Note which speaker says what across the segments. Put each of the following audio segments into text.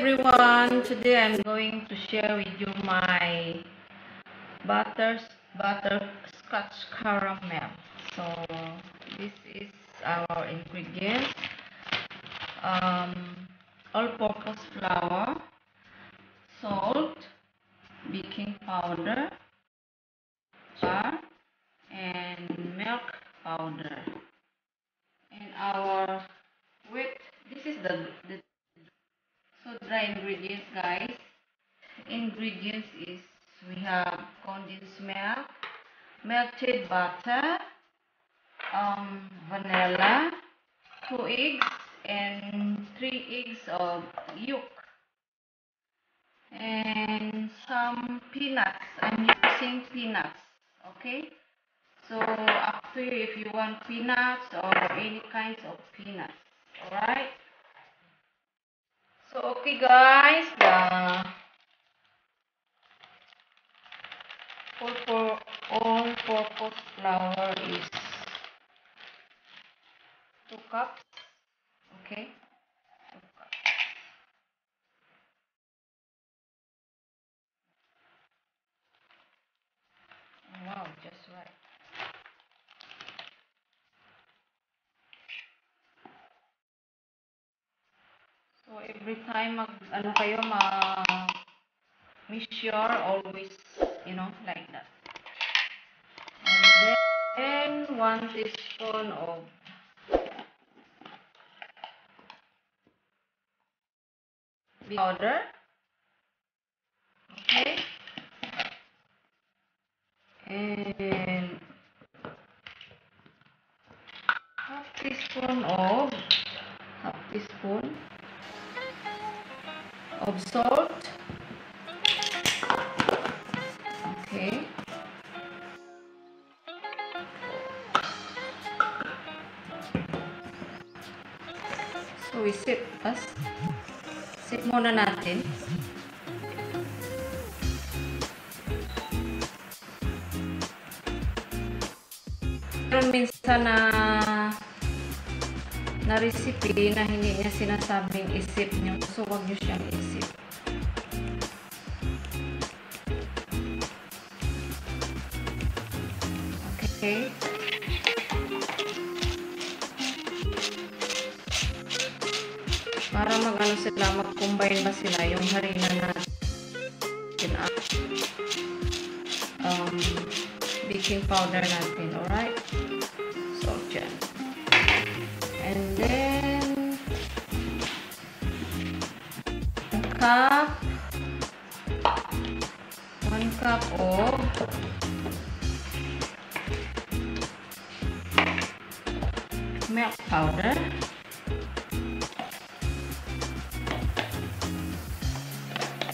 Speaker 1: everyone, today I'm going to share with you my butterscotch caramel. So this is our ingredients: all-purpose flour, salt, baking powder, sugar, and milk powder. And our wheat. This is the dry ingredients, guys. Ingredients is we have condensed milk, melted butter, vanilla, 2 eggs, and 3 eggs of yolk, and some peanuts. I'm using peanuts. Okay, so up to you if you want peanuts or any kinds of peanuts. Alright, so okay guys, the all-purpose flour is 2 cups. Okay, 2 cups. Wow, just right. So every time make sure always, like that. And then 1 teaspoon of powder. Okay. And half teaspoon of salt. Okay. So isip muna natin. Pero minsan na recipe na hindi niya sinasabing isip niyo, so wag niyo siyang isip. Okay. Para mag-combine ba sila yung harina natin at baking powder natin. Alright, so dyan. And then 1 cup of milk powder.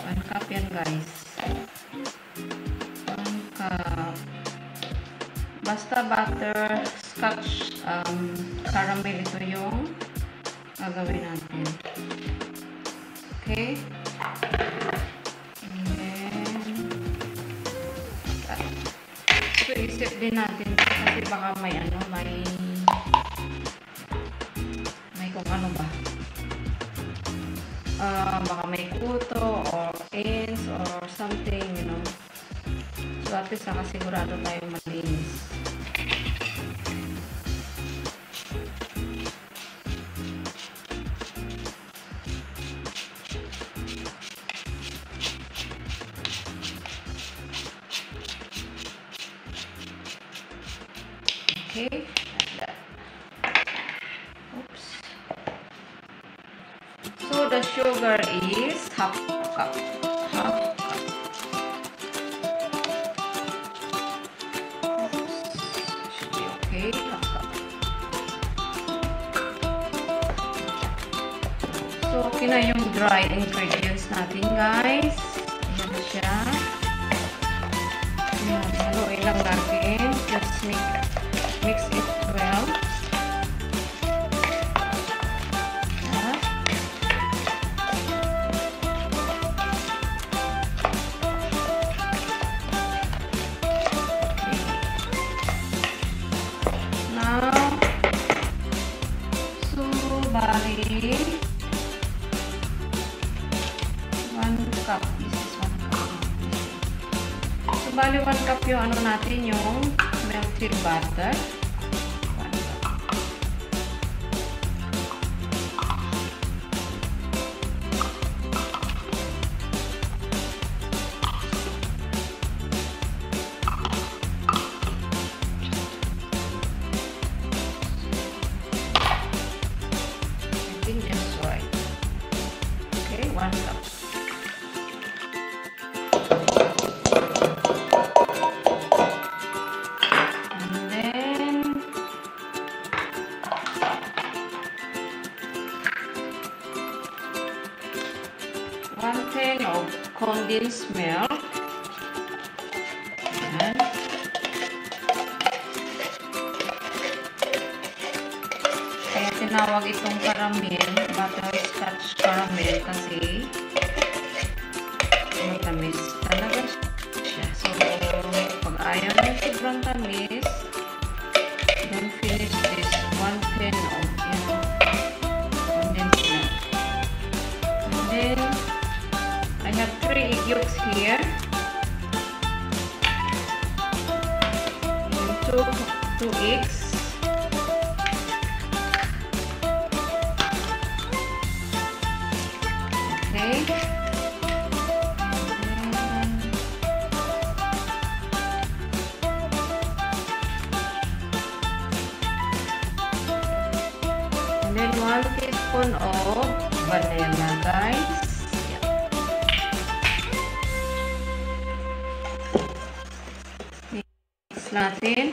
Speaker 1: 1 cup yan guys. 1 cup. Basta butterscotch caramel, ito yung gagawin natin. Okay. And then so isip din natin kasi baka may kung ano ba. Baka may kuto or ants or something, So at least nakasigurado tayo malinis. Okay, like that. Oops. So the sugar is half cup. Should be okay, half cup. So okay na yung dry ingredients natin guys. Ayan na siya. Ayan, haluin lang natin. Just mix it well. cup. This is 1 cup. So, bali 1 cup yung ano natin, yung melted butter. 1 cup. I think just right. Okay, 1 cup. Of condensed milk. Ayan. Kaya tinawag itong caramel, butterscotch caramel kasi matamis talaga siya. So, pag ayaw niyo sobrang tamis, don't finish this 1/10 of condensed milk. And then, I have 3 egg yolks here. And 2 eggs. Okay. And then 1 teaspoon of vanilla, guys. Natin.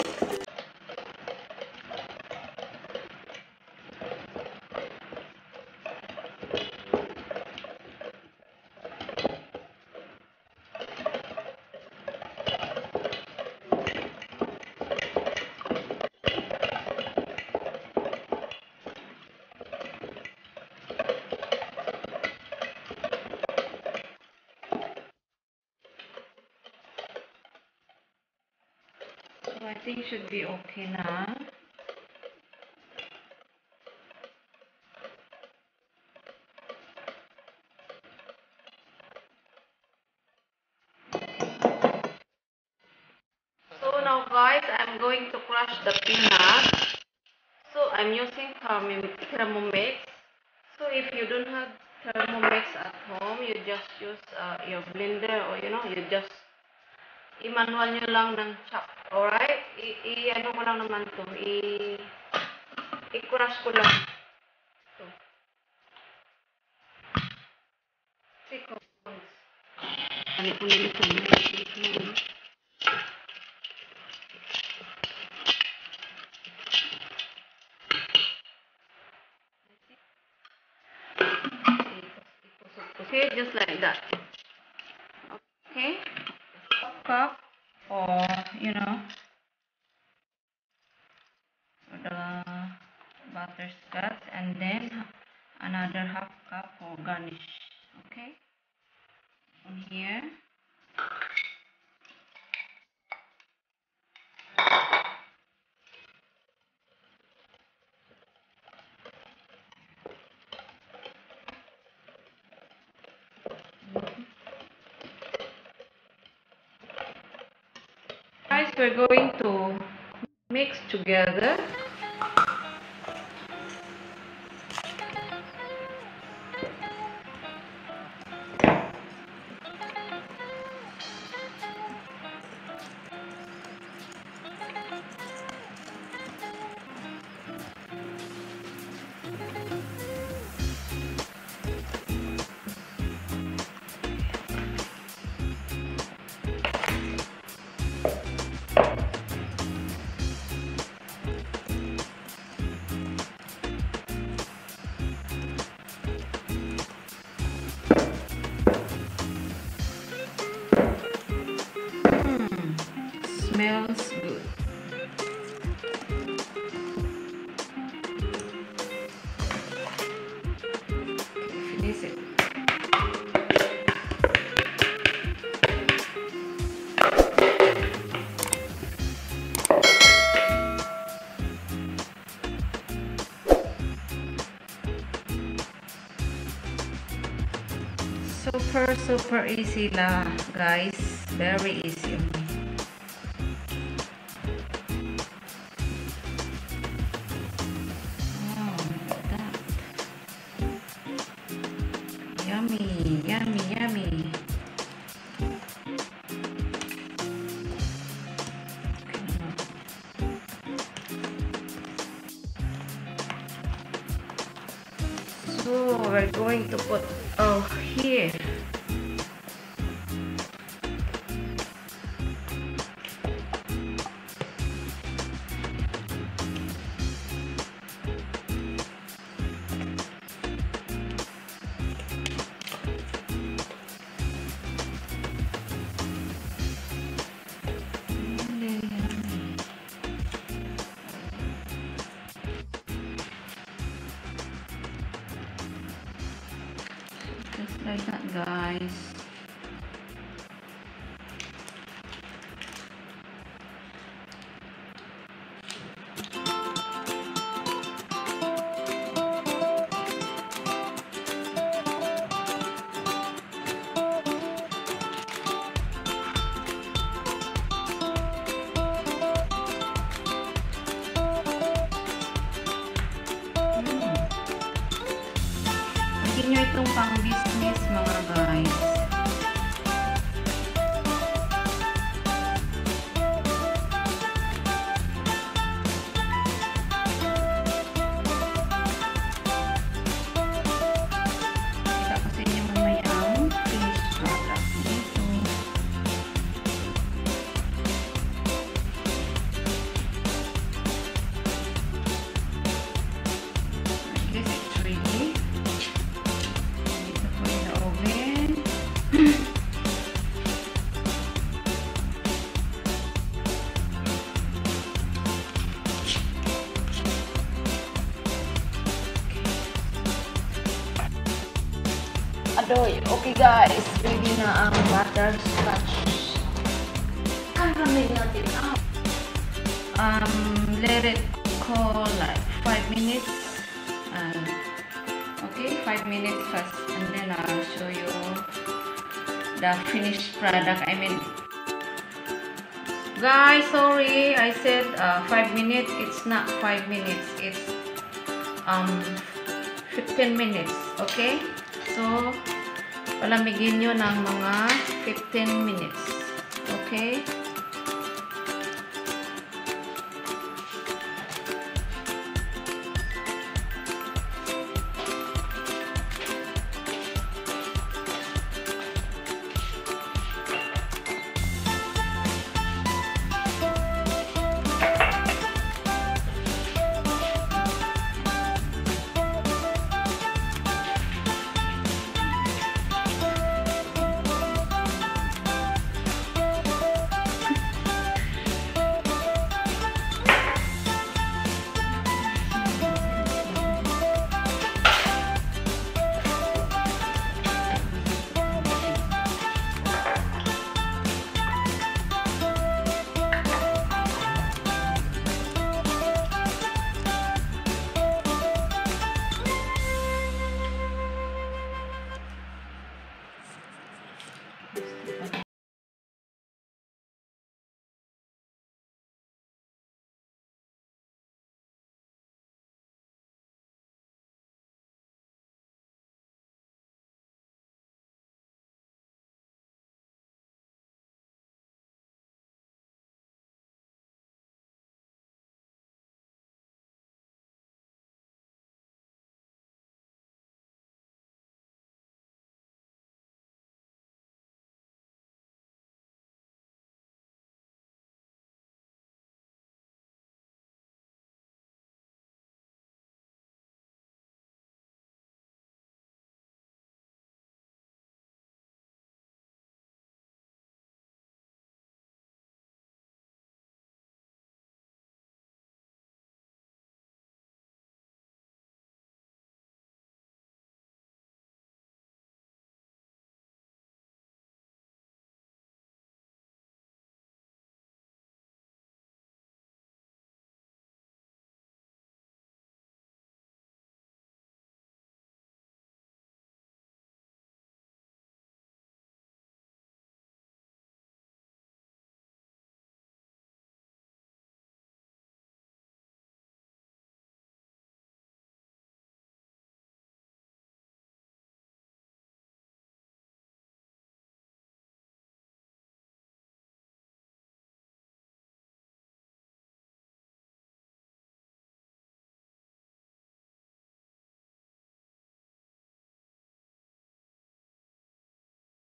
Speaker 1: So I think should be okay na. So now guys, I'm going to crush the peanuts. So I'm using Thermomix. So if you don't have Thermomix at home, you just use your blender, or you just i-manual nyo lang ng chop. Alright? I-ano ko lang naman to. I-crush ko lang. So, 3 seconds. Ano ko nilito na. Okay, just like that. Okay? Cup for for the butterscotch, and then another half cup for garnish. Okay, on here. Guys, we're going to mix together. Smells good. Finish it. Super easy lah, guys. Very easy. Oh, look at that. Yummy, yummy, yummy. So we're going to put here. Just like that, guys. Hindi nyo itong pang business, mga guys. Kita ko sa inyo mamaya ang finished product dito. I guess it's ready. Adoy, okay guys, ready na ang butterscotch caramel natin. Let it cool like 5 minutes. Okay, 5 minutes first, and then I'll show you the finished product. I mean, guys, sorry, I said 5 minutes. It's not 5 minutes. It's 15 minutes. Okay. So, palamigin nyo ng mga 15 minutes. Okay?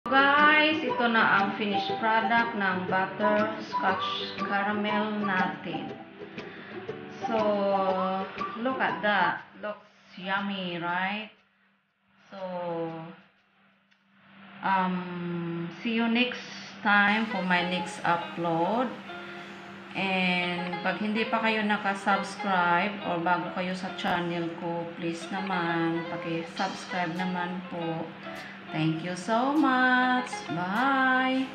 Speaker 1: Guys, ito na ang finished product ng butterscotch caramel natin. So, look at that. Looks yummy, right? So, see you next time for my next upload. And pag hindi pa kayo naka-subscribe or bago kayo sa channel ko, please naman, paki-subscribe naman po. Thank you so much. Bye!